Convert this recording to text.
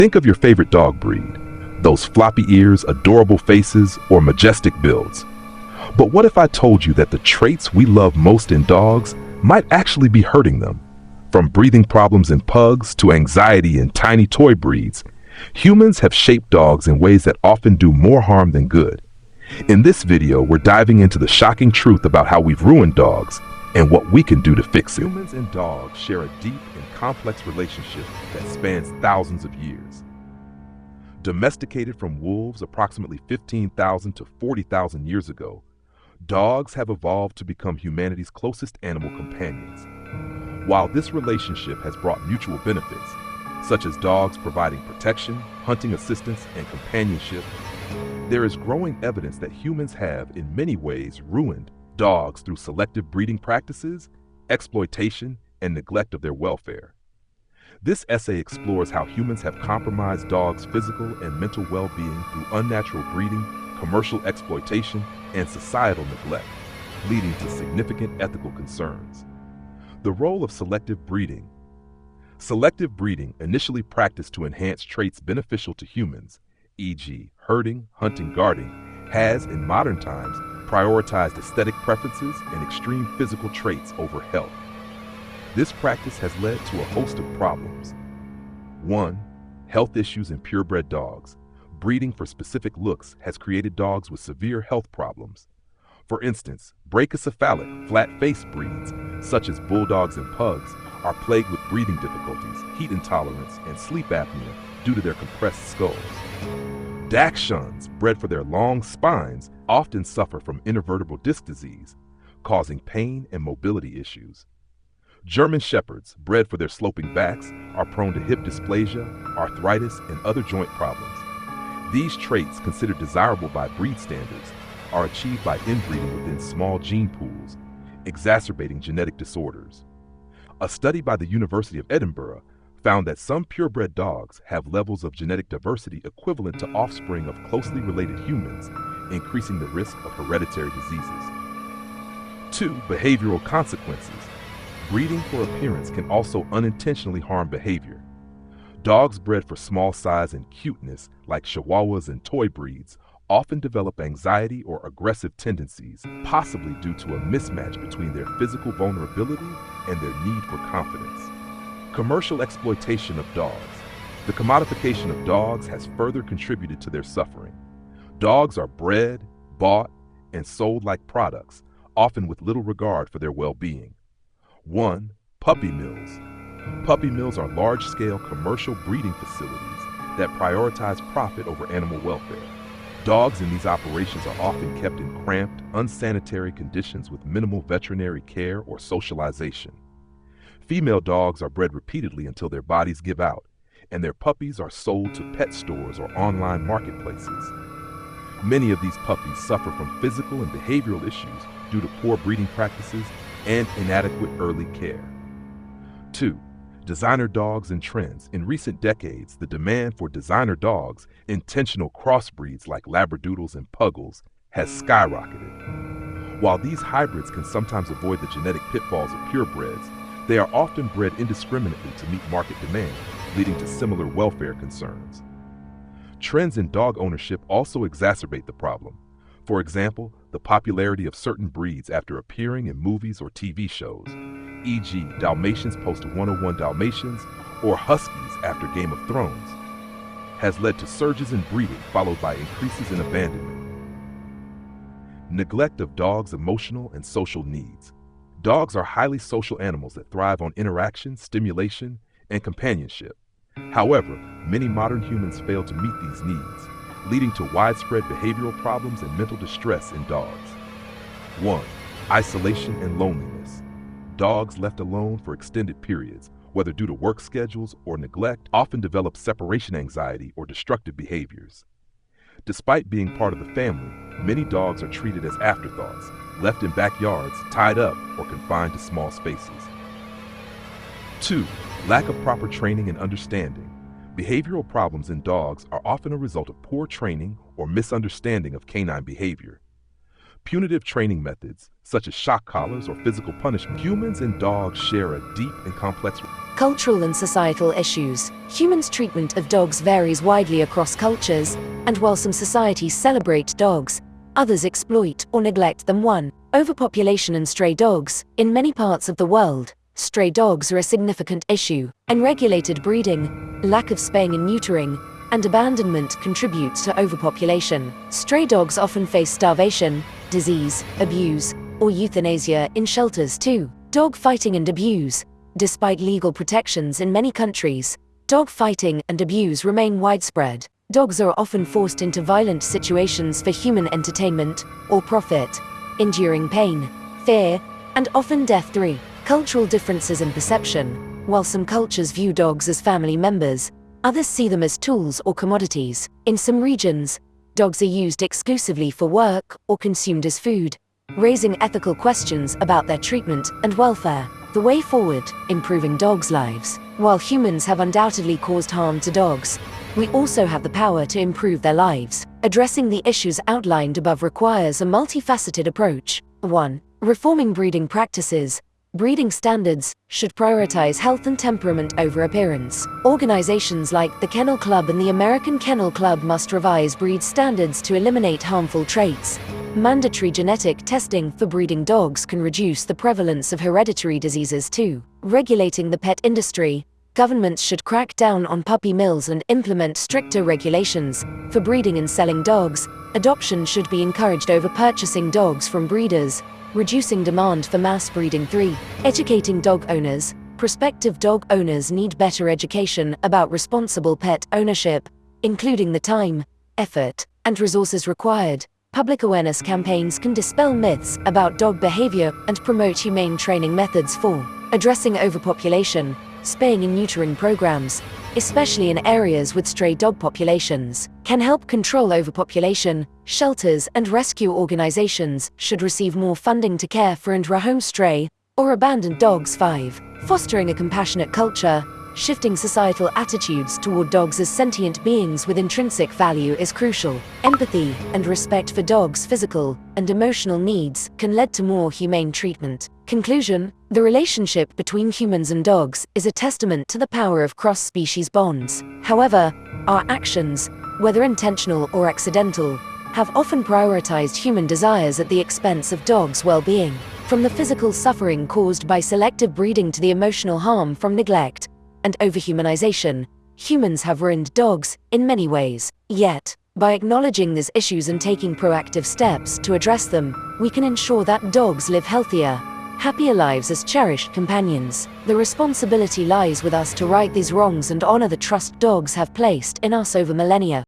Think of your favorite dog breed, those floppy ears, adorable faces, or majestic builds. But what if I told you that the traits we love most in dogs might actually be hurting them? From breathing problems in pugs to anxiety in tiny toy breeds, humans have shaped dogs in ways that often do more harm than good. In this video, we're diving into the shocking truth about how we've ruined dogs and what we can do to fix it. Humans and dogs share a deep and complex relationship that spans thousands of years. Domesticated from wolves approximately 15,000 to 40,000 years ago, dogs have evolved to become humanity's closest animal companions. While this relationship has brought mutual benefits, such as dogs providing protection, hunting assistance, and companionship, there is growing evidence that humans have, in many ways, ruined dogs through selective breeding practices, exploitation, and neglect of their welfare. This essay explores how humans have compromised dogs' physical and mental well-being through unnatural breeding, commercial exploitation, and societal neglect, leading to significant ethical concerns. The role of selective breeding. Selective breeding, initially practiced to enhance traits beneficial to humans, e.g., herding, hunting, guarding, has, in modern times, prioritized aesthetic preferences and extreme physical traits over health. This practice has led to a host of problems. 1. Health issues in purebred dogs. Breeding for specific looks has created dogs with severe health problems. For instance, brachycephalic, flat-faced breeds, such as bulldogs and pugs, are plagued with breathing difficulties, heat intolerance, and sleep apnea due to their compressed skulls. Dachshunds, bred for their long spines, often suffer from intervertebral disc disease, causing pain and mobility issues. German Shepherds, bred for their sloping backs, are prone to hip dysplasia, arthritis, and other joint problems. These traits, considered desirable by breed standards, are achieved by inbreeding within small gene pools, exacerbating genetic disorders. A study by the University of Edinburgh found that some purebred dogs have levels of genetic diversity equivalent to offspring of closely related humans, increasing the risk of hereditary diseases. 2. Behavioral consequences. Breeding for appearance can also unintentionally harm behavior. Dogs bred for small size and cuteness, like Chihuahuas and toy breeds, often develop anxiety or aggressive tendencies, possibly due to a mismatch between their physical vulnerability and their need for confidence. Commercial exploitation of dogs. The commodification of dogs has further contributed to their suffering. Dogs are bred, bought, and sold like products, often with little regard for their well-being. 1. Puppy mills. Puppy mills are large-scale commercial breeding facilities that prioritize profit over animal welfare. Dogs in these operations are often kept in cramped, unsanitary conditions with minimal veterinary care or socialization. Female dogs are bred repeatedly until their bodies give out, and their puppies are sold to pet stores or online marketplaces. Many of these puppies suffer from physical and behavioral issues due to poor breeding practices and inadequate early care. 2. Designer dogs and trends. In recent decades, the demand for designer dogs, intentional crossbreeds like Labradoodles and Puggles, has skyrocketed. While these hybrids can sometimes avoid the genetic pitfalls of purebreds, they are often bred indiscriminately to meet market demand, leading to similar welfare concerns. Trends in dog ownership also exacerbate the problem. For example, the popularity of certain breeds after appearing in movies or TV shows, e.g. Dalmatians post 101 Dalmatians or Huskies after Game of Thrones, has led to surges in breeding followed by increases in abandonment. Neglect of dogs' emotional and social needs. Dogs are highly social animals that thrive on interaction, stimulation, and companionship. However, many modern humans fail to meet these needs, leading to widespread behavioral problems and mental distress in dogs. 1. Isolation and loneliness. Dogs left alone for extended periods, whether due to work schedules or neglect, often develop separation anxiety or destructive behaviors. Despite being part of the family, many dogs are treated as afterthoughts, left in backyards, tied up, or confined to small spaces. 2. Lack of proper training and understanding. Behavioral problems in dogs are often a result of poor training or misunderstanding of canine behavior. punitive training methods, such as shock collars or physical punishment. Humans and dogs share a deep and complex. Cultural and societal issues. Humans' treatment of dogs varies widely across cultures, and while some societies celebrate dogs, others exploit or neglect them. 1. Overpopulation and stray dogs. In many parts of the world, stray dogs are a significant issue. Unregulated breeding, lack of spaying and neutering, and abandonment contributes to overpopulation. Stray dogs often face starvation, disease, abuse, or euthanasia in shelters. 2. Dog fighting and abuse. Despite legal protections in many countries, dog fighting and abuse remain widespread. Dogs are often forced into violent situations for human entertainment or profit, enduring pain, fear, and often death. 3. Cultural differences in perception. While some cultures view dogs as family members, others see them as tools or commodities. In some regions, dogs are used exclusively for work or consumed as food, raising ethical questions about their treatment and welfare. The way forward: improving dogs' lives. While humans have undoubtedly caused harm to dogs, we also have the power to improve their lives. Addressing the issues outlined above requires a multifaceted approach. 1. Reforming breeding practices. Breeding standards should prioritize health and temperament over appearance. Organizations like the Kennel Club and the American Kennel Club must revise breed standards to eliminate harmful traits. Mandatory genetic testing for breeding dogs can reduce the prevalence of hereditary diseases. 2. Regulating the pet industry. Governments should crack down on puppy mills and implement stricter regulations for breeding and selling dogs. Adoption should be encouraged over purchasing dogs from breeders, reducing demand for mass breeding. 3. Educating dog owners. Prospective dog owners need better education about responsible pet ownership, including the time, effort, and resources required. Public awareness campaigns can dispel myths about dog behavior and promote humane training methods. 4. Addressing overpopulation. Spaying and neutering programs, especially in areas with stray dog populations, can help control overpopulation. Shelters and rescue organizations should receive more funding to care for and rehome stray or abandoned dogs. 5. Fostering a compassionate culture. Shifting societal attitudes toward dogs as sentient beings with intrinsic value is crucial. Empathy and respect for dogs' physical and emotional needs can lead to more humane treatment. Conclusion: the relationship between humans and dogs is a testament to the power of cross-species bonds. However, our actions, whether intentional or accidental, have often prioritized human desires at the expense of dogs' well-being. From the physical suffering caused by selective breeding to the emotional harm from neglect and overhumanization, humans have ruined dogs in many ways. Yet, by acknowledging these issues and taking proactive steps to address them, we can ensure that dogs live healthier, happier lives as cherished companions. The responsibility lies with us to right these wrongs and honor the trust dogs have placed in us over millennia.